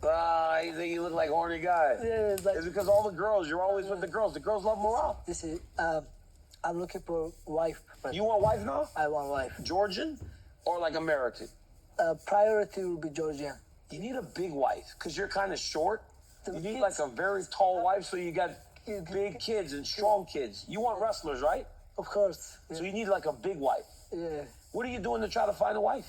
You think you look like a horny guy? Yeah, it's like, It's because all the girls, you're always with the girls. The girls love Merab. this is, I'm looking for a wife. You want a wife now? I want a wife. Georgian or like American? Priority will be Georgian. You need a big wife because you're kind of short. The You need kids- like a very tall wife so you got big kids and strong kids. You want wrestlers, right? Of course. So you need like a big wife. Yeah. What are you doing to try to find a wife?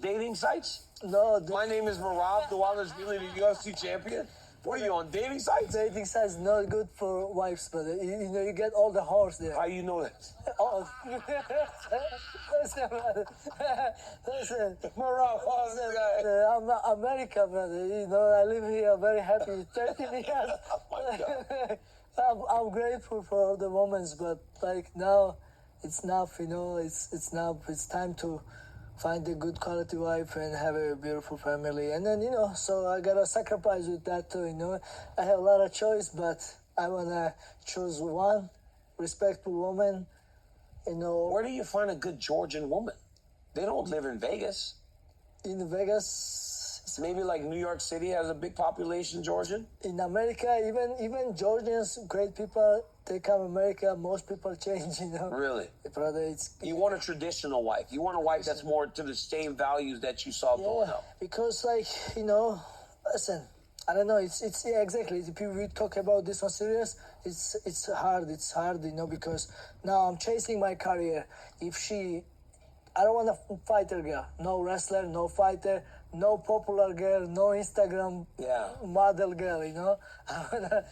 Dating sites? No, My name is Merab Dvalishvili, the UFC champion. What are you on, dating sites? dating sites not good for wives, but you know you get all the horse there. How you know that? Oh. Listen, Merab, how's that guy? I'm America, brother. You know, I live here. I'm very happy. 13 years. Oh my God. I'm grateful for all the moments, but like now, it's enough. You know, it's enough. It's time to find a good quality wife and have a beautiful family. And then, you know, so I gotta sacrifice with that too. You know, I have a lot of choice, but I wanna choose one respectful woman. You know, Where do you find a good Georgian woman? They don't live in Vegas. in Vegas, Maybe like New York City has a big population Georgian. in America, even Georgians, great people, they come America. Most people change. You know, Really? brother, it's You want a traditional wife. You want a wife that's more to the same values that you saw growing yeah, up. because like, you know, listen, I don't know. It's yeah, exactly. If we talk about this one serious, it's hard. It's hard, you know, because now I'm chasing my career. I don't want a fighter girl. No wrestler, no fighter, no popular girl, no Instagram Yeah. model girl. You know,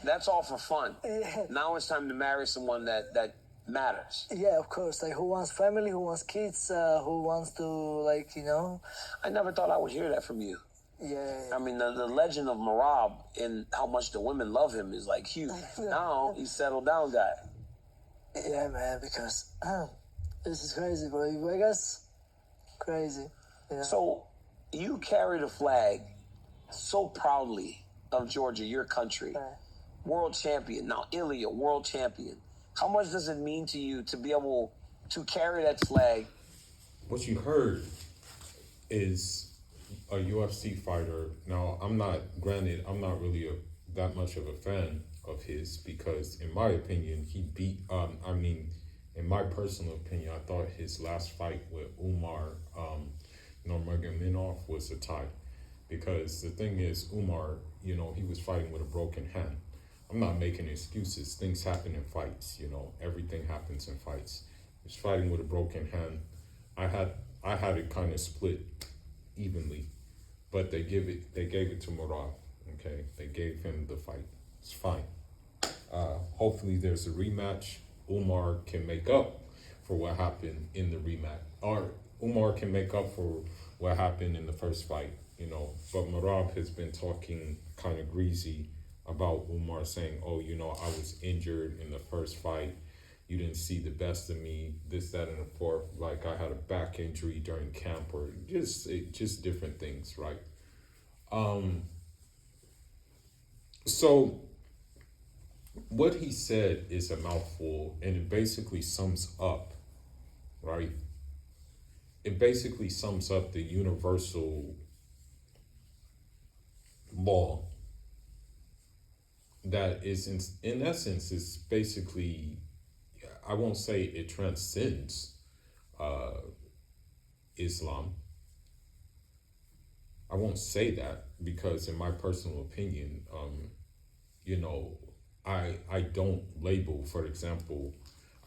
That's all for fun. Yeah. Now it's time to marry someone that matters. yeah, of course. Like, who wants family? Who wants kids? Who wants to, like, you know? I never thought I would hear that from you. Yeah. I mean, the legend of Merab and how much the women love him is like huge. Now he's settled down guy. Yeah, man, because this is crazy, bro. Vegas, crazy. You know? So you carry the flag so proudly of Georgia, your country. Right. World champion. Now Ilya, world champion. How much does it mean to you to be able to carry that flag? What you heard is a UFC fighter. Now, I'm not really that much of a fan of his because, in my opinion, he beat, in my personal opinion, I thought his last fight with Umar Nurmagomedov was a tie. Because the thing is, Umar, you know, he was fighting with a broken hand. I'm not making excuses. Things happen in fights, you know. Everything happens in fights. He was fighting with a broken hand. I had it kind of split evenly, but they gave it to Merab. Okay, they gave him the fight. It's fine. Hopefully, there's a rematch. Umar can make up for what happened in the rematch, or Umar can make up for what happened in the first fight. You know, but Merab has been talking kind of greasy about Umar, saying, "Oh, you know, I was injured in the first fight. You didn't see the best of me, this, that, and the fourth. Like I had a back injury during camp, or just different things, right?" So what he said is a mouthful, and it basically sums up, right? It basically sums up the universal law that is, in essence, is basically, I won't say it transcends Islam. I won't say that because, in my personal opinion, you know, I don't label, for example,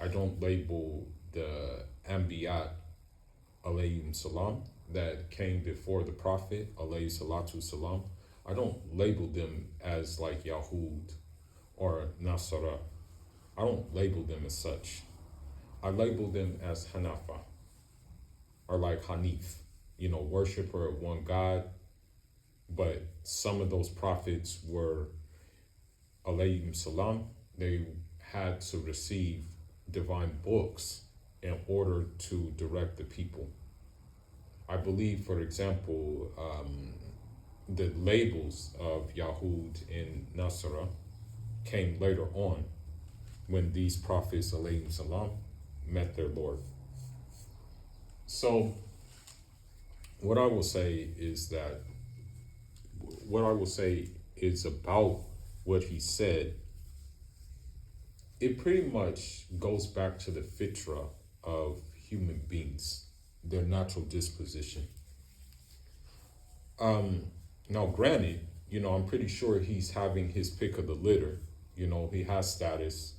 I don't label the Anbiyat alayhim salam that came before the Prophet alayhi salatu salam. I don't label them as like Yahud or Nasara. I don't label them as such. I label them as Hanafa or like Hanif, you know, worshiper of one God. But some of those prophets were alayhim salam. They had to receive divine books in order to direct the people. I believe, for example, the labels of Yahud and Nasara came later on when these prophets, alayhim salam, met their Lord. So what I will say is that what I will say is about what he said, it pretty much goes back to the fitra of human beings, their natural disposition. Now, granted, I'm pretty sure he's having his pick of the litter. He has status.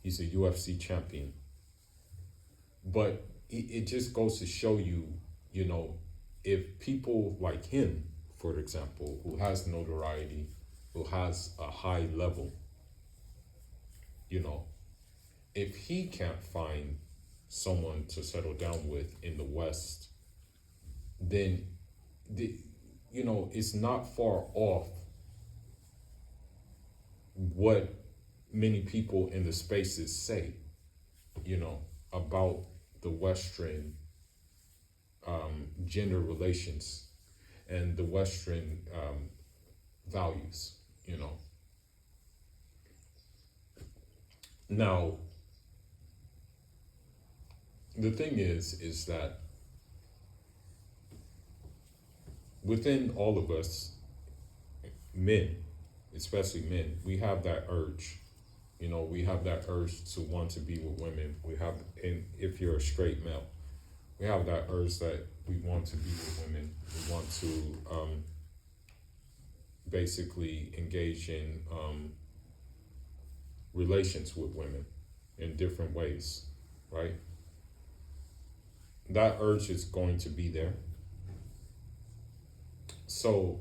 He's a UFC champion. But it just goes to show you, if people like him, for example, who has notoriety, who has a high level, if he can't find someone to settle down with in the West, then it's not far off what many people in the spaces say, about the Western gender relations and the Western values, Now, the thing is that within all of us, men, especially men, we have that urge. We have that urge to want to be with women. And if you're a straight male, we have that urge that we want to be with women. We want to basically engage in relations with women in different ways, right? That urge is going to be there. So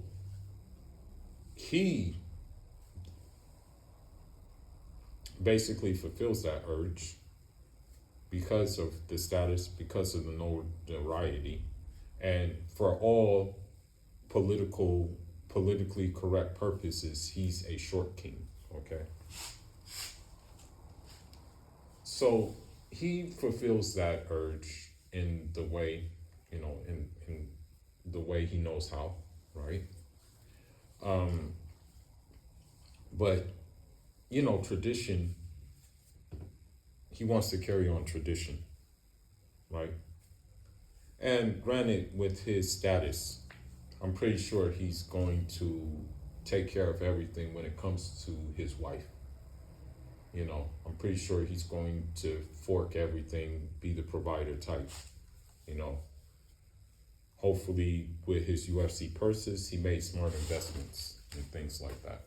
he basically fulfills that urge because of the status, because of the notoriety, and for all politically correct purposes, he's a short king, okay? So he fulfills that urge in the way, in the way he knows how, right? But tradition, he wants to carry on tradition, right? And granted, with his status, I'm pretty sure he's going to take care of everything when it comes to his wife. I'm pretty sure he's going to fork everything, be the provider type, Hopefully with his UFC purses, he made smart investments and things like that.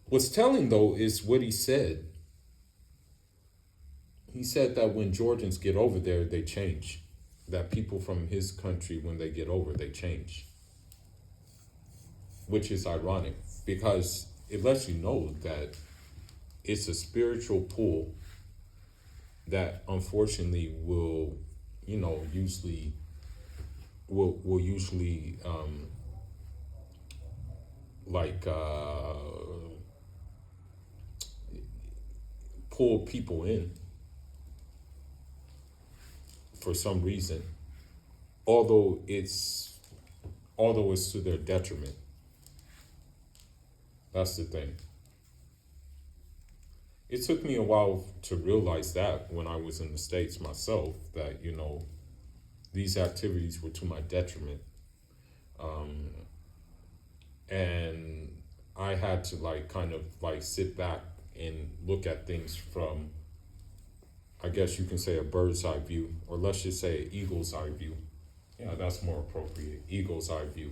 What's telling, though, is what he said. He said that when Georgians get over there, they change. That people from his country, when they get over, they change. Which is ironic, because it lets you know that it's a spiritual pull that unfortunately will usually pull people in for some reason, although it's to their detriment. That's the thing. It took me a while to realize that when I was in the States myself, that, these activities were to my detriment. And I had to sit back and look at things from, I guess you can say, a bird's eye view, or let's just say an eagle's eye view. Yeah, that's more appropriate, eagle's eye view.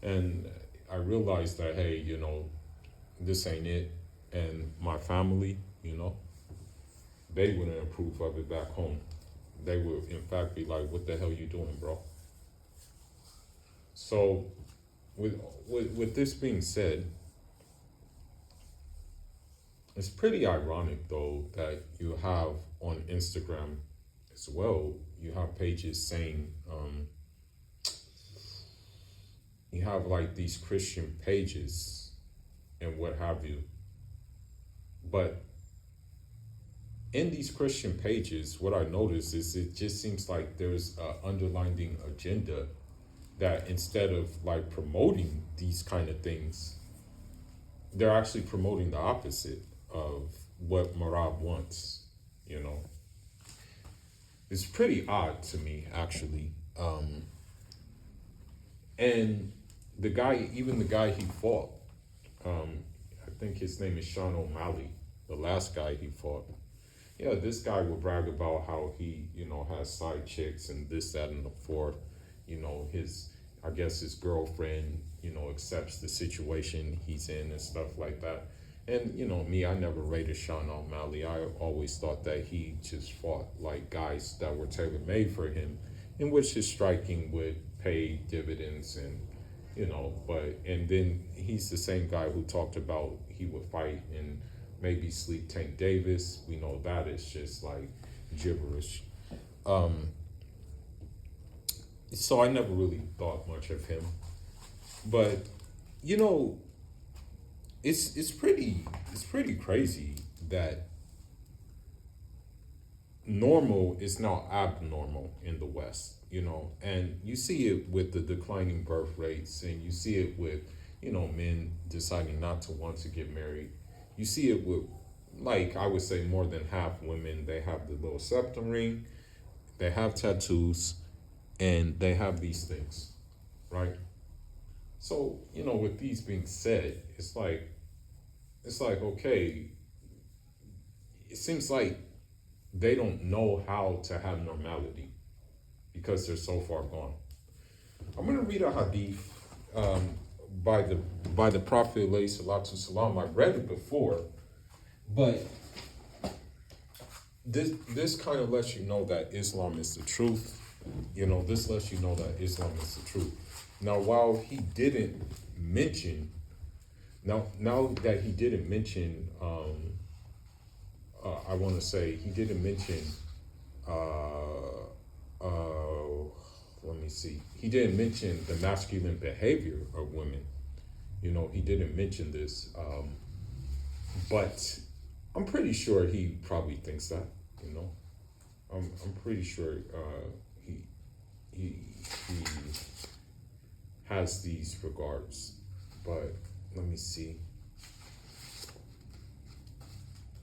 And I realized that, hey, this ain't it. And my family, they wouldn't approve of it back home. They would, in fact, be like, what the hell you doing, bro? So with this being said, it's pretty ironic, though, that you have on Instagram as well, you have pages saying, you have these Christian pages and what have you. But in these Christian pages, what I notice is it just seems like there's an underlying agenda that instead of promoting these kind of things, they're actually promoting the opposite of what Merab wants, It's pretty odd to me, actually. And the guy he fought, I think his name is Sean O'Malley, the last guy he fought. Yeah, this guy would brag about how he, has side chicks and this, that, and the fourth. I guess his girlfriend, accepts the situation he's in and stuff like that. And, me, I never rated Sean O'Malley. I always thought that he just fought like guys that were tailor-made for him, in which his striking would pay dividends and then he's the same guy who talked about he would fight and maybe sleep Tank Davis. We know that is just like gibberish. So I never really thought much of him. But, it's pretty crazy that normal is now abnormal in the West, and you see it with the declining birth rates, and you see it with, men deciding not to want to get married. You see it with, like, I would say more than half women, they have the little septum ring, they have tattoos, and they have these things, right? So, with these being said, it's like, okay, it seems like they don't know how to have normality because they're so far gone. I'm going to read a hadith by the Prophet alayhi salatu salam. I read it before, but this kind of lets you know that Islam is the truth. This lets you know that Islam is the truth. Now, while he didn't mention, now that he didn't mention, I want to say he didn't mention, let me see, he didn't mention the masculine behavior of women. He didn't mention this, but I'm pretty sure he probably thinks that. I'm pretty sure he has these regards, but let me see.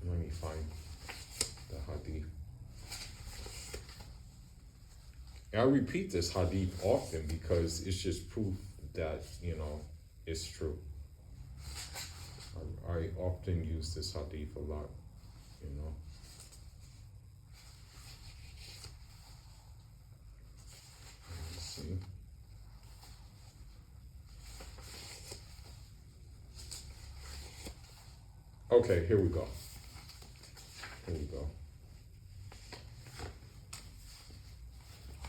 Let me find the hadith. And I repeat this hadith often because it's just proof that, it's true. I often use this hadith a lot, Let's see. Okay, here we go.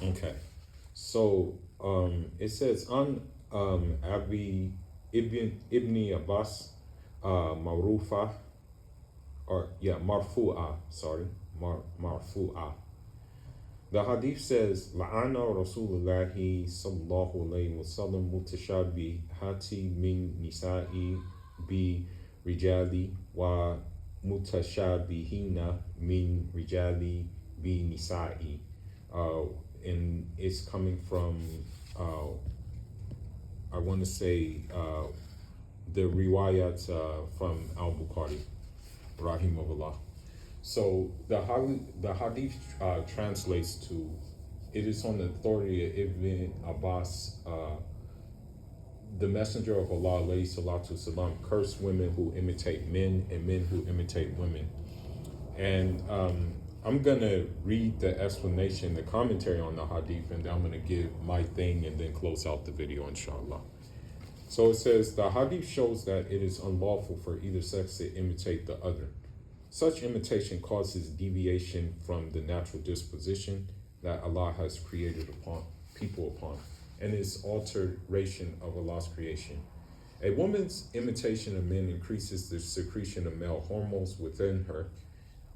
Okay, so it says on Abi Ibn Abbas Marfu'a, Marfu'a. The hadith says, La'ana Rasulullahi sallallahu alayhi wa sallam mutashabihati min nisa'i bi rijali wa mutashabihina min rijali bi nisa'i. And it's coming from, I want to say, the riwayat from Al-Bukhari, rahimahullah. So the hadith translates to, it is on the authority of Ibn Abbas, the Messenger of Allah, alayhi salatu salam, cursed women who imitate men and men who imitate women. And I'm going to read the explanation, the commentary on the hadith, and then I'm going to give my thing and then close out the video, inshallah. So it says, the hadith shows that it is unlawful for either sex to imitate the other. Such imitation causes deviation from the natural disposition that Allah has created people upon, and is alteration of Allah's creation. A woman's imitation of men increases the secretion of male hormones within her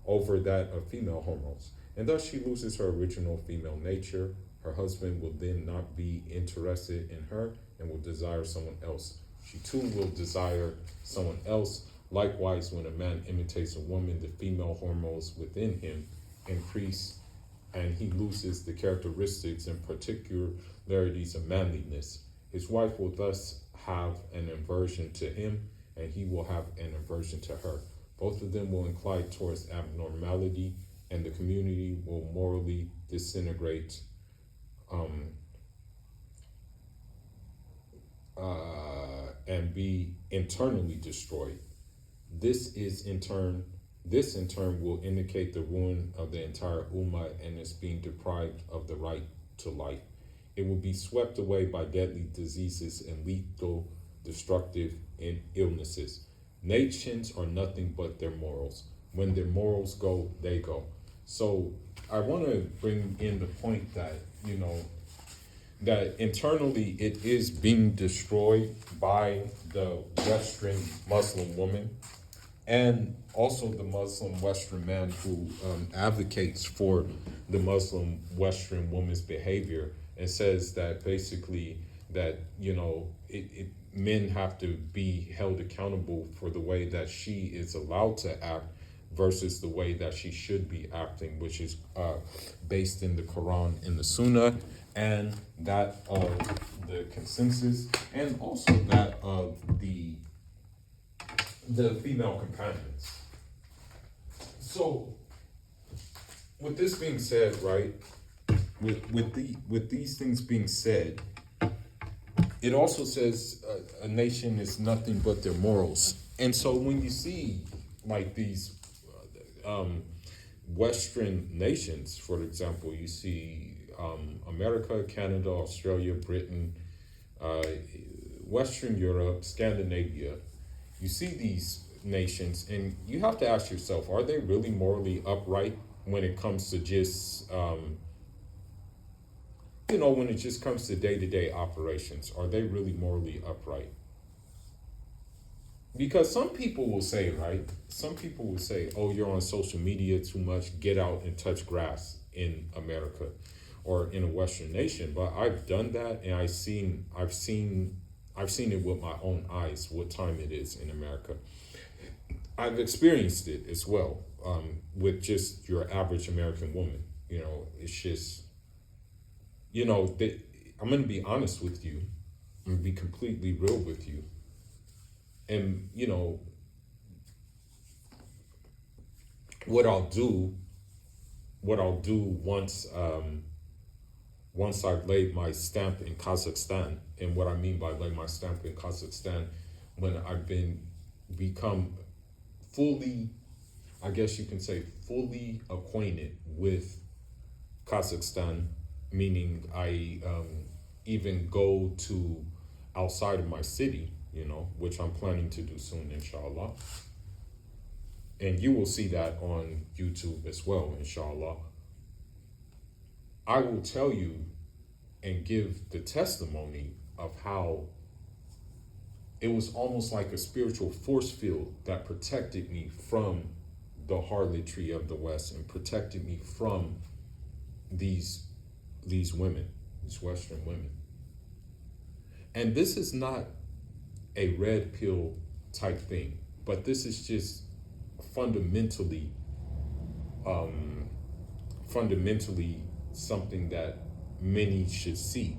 over that of female hormones, and thus she loses her original female nature. Her husband will then not be interested in her and will desire someone else. She too will desire someone else. Likewise, when a man imitates a woman, the female hormones within him increase, and he loses the characteristics and particularities of manliness. His wife will thus have an aversion to him, and he will have an aversion to her. Both of them will incline towards abnormality, and the community will morally disintegrate. and be internally destroyed. This in turn will indicate the ruin of the entire Ummah and its being deprived of the right to life. It will be swept away by deadly diseases and lethal, destructive illnesses. Nations are nothing but their morals. When their morals go, they go. So I want to bring in the point that, that internally it is being destroyed by the Western Muslim woman and also the Muslim Western man who advocates for the Muslim Western woman's behavior and says that basically that, men have to be held accountable for the way that she is allowed to act versus the way that she should be acting, which is based in the Quran and the Sunnah, and that of the consensus, and also that of the female companions. So, with this being said, right, with these things being said, it also says a nation is nothing but their morals. And so when you see like these Western nations, for example, you see America, Canada, Australia, Britain, Western Europe, Scandinavia, you see these nations and you have to ask yourself, are they really morally upright when it comes to just when it just comes to day-to-day operations? Are they really morally upright? Because some people will say, right? Some people will say, oh, you're on social media too much, get out and touch grass in America or in a Western nation. But I've done that and I've seen it with my own eyes, what time it is in America. I've experienced it as well, with just your average American woman. It's just, I'm going to be honest with you. I'm going to be completely real with you. And, what I'll do once I've laid my stamp in Kazakhstan, and what I mean by lay my stamp in Kazakhstan, when I've become fully, I guess you can say, fully acquainted with Kazakhstan, meaning I even go to outside of my city, which I'm planning to do soon, inshallah. And you will see that on YouTube as well, inshallah. I will tell you and give the testimony of how it was almost like a spiritual force field that protected me from the harlotry of the West and protected me from these women, these Western women. And this is not a red pill type thing, but this is just fundamentally something that many should see,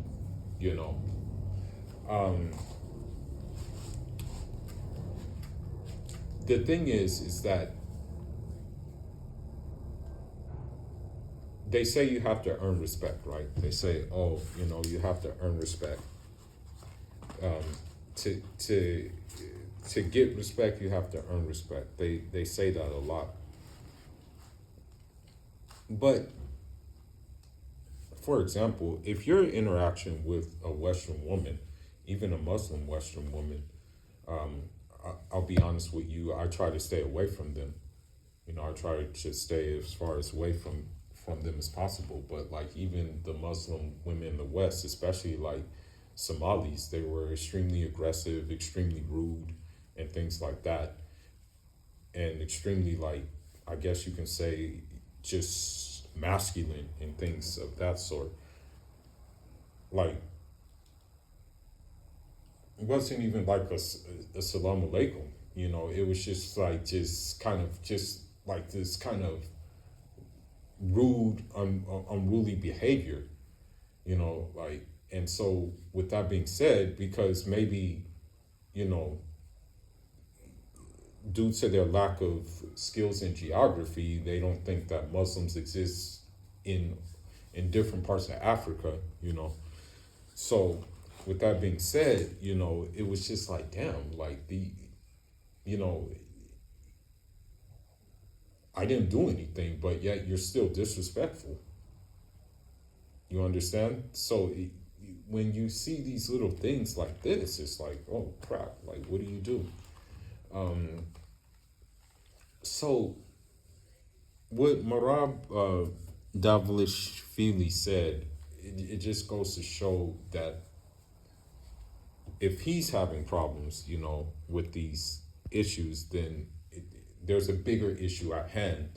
the thing is that they say you have to earn respect, right? They say, oh, you have to earn respect. To get respect, you have to earn respect. They say that a lot. But, for example, if your interaction with a Western woman, even a Muslim Western woman, I'll be honest with you, I try to stay away from them. I try to stay as far as away from them as possible. But like even the Muslim women in the West, especially like Somalis, they were extremely aggressive, extremely rude, and things like that. And extremely, like, I guess you can say, just masculine and things of that sort. Like, it wasn't even like a salam alaikum, it was just like, this kind of rude, unruly behavior, and so with that being said, because maybe, due to their lack of skills in geography, they don't think that Muslims exist in different parts of Africa, So with that being said, it was just like, damn, like you know, I didn't do anything, but yet you're still disrespectful. You understand? So when you see these little things like this, it's like, oh crap, like what do you do? So what Merab Dvalishvili said, it just goes to show that if he's having problems, with these issues, then there's a bigger issue at hand.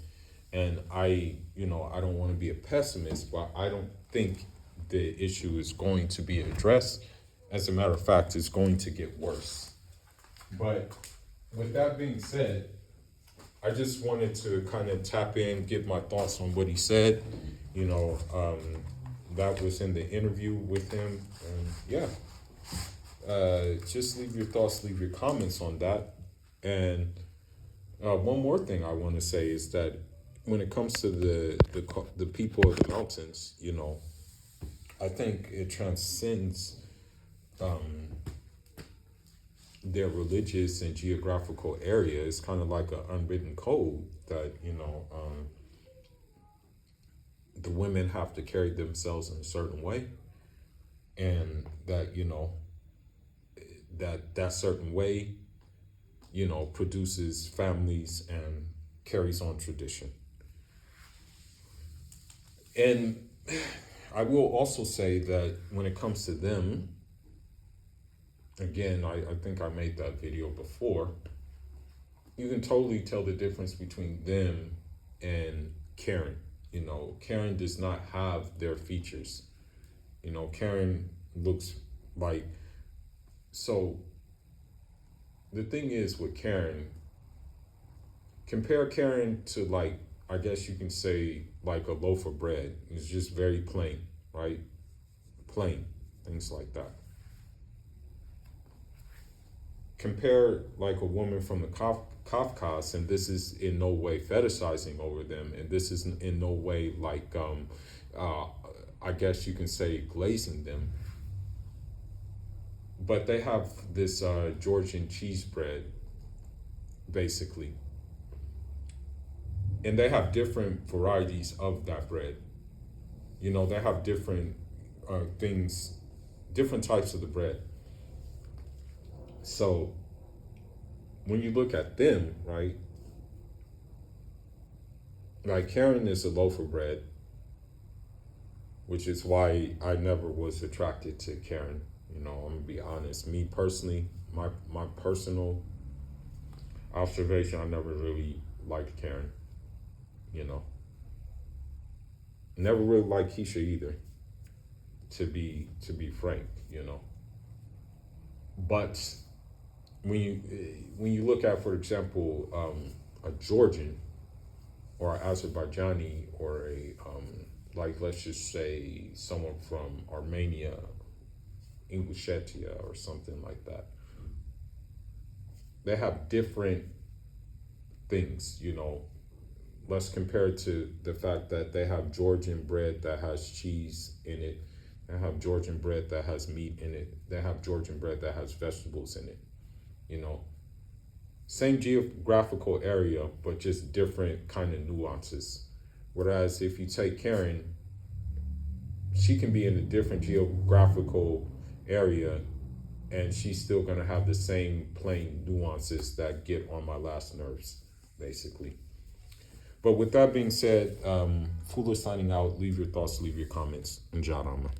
And I don't want to be a pessimist, but I don't think the issue is going to be addressed. As a matter of fact, it's going to get worse. But with that being said, I just wanted to kind of tap in, give my thoughts on what he said. That was in the interview with him. And yeah, just leave your thoughts, leave your comments on that. And one more thing I want to say is that when it comes to the people of the mountains, I think it transcends their religious and geographical area. It's kind of like an unwritten code that the women have to carry themselves in a certain way, and that that certain way produces families and carries on tradition. And I will also say that when it comes to them, again, I think I made that video before, you can totally tell the difference between them and Karen. Karen does not have their features. Karen looks like, so the thing is with Karen, compare Karen to, like, I guess you can say like a loaf of bread. It's just very plain, right? Plain, things like that. Compare like a woman from the Kafkas, and this is in no way fetishizing over them, and this is in no way like, I guess you can say glazing them. But they have this Georgian cheese bread, basically. And they have different varieties of that bread. They have different things, different types of the bread. So when you look at them, right, like Karen is a loaf of bread, which is why I never was attracted to Karen. I'm gonna be honest. Me personally, my personal observation, I never really liked Karen. Never really liked Keisha either, to be frank. But when you look at, for example, a Georgian or an Azerbaijani or a like, let's just say someone from Armenia, Ingushetia or something like that, they have different things. Let's compare it to the fact that they have Georgian bread that has cheese in it. They have Georgian bread that has meat in it. They have Georgian bread that has vegetables in it. Same geographical area, but just different kind of nuances. Whereas if you take Karen, she can be in a different geographical area and she's still gonna have the same plain nuances that get on my last nerves, basically. But with that being said, Fuller signing out. Leave your thoughts, leave your comments. And Jarama.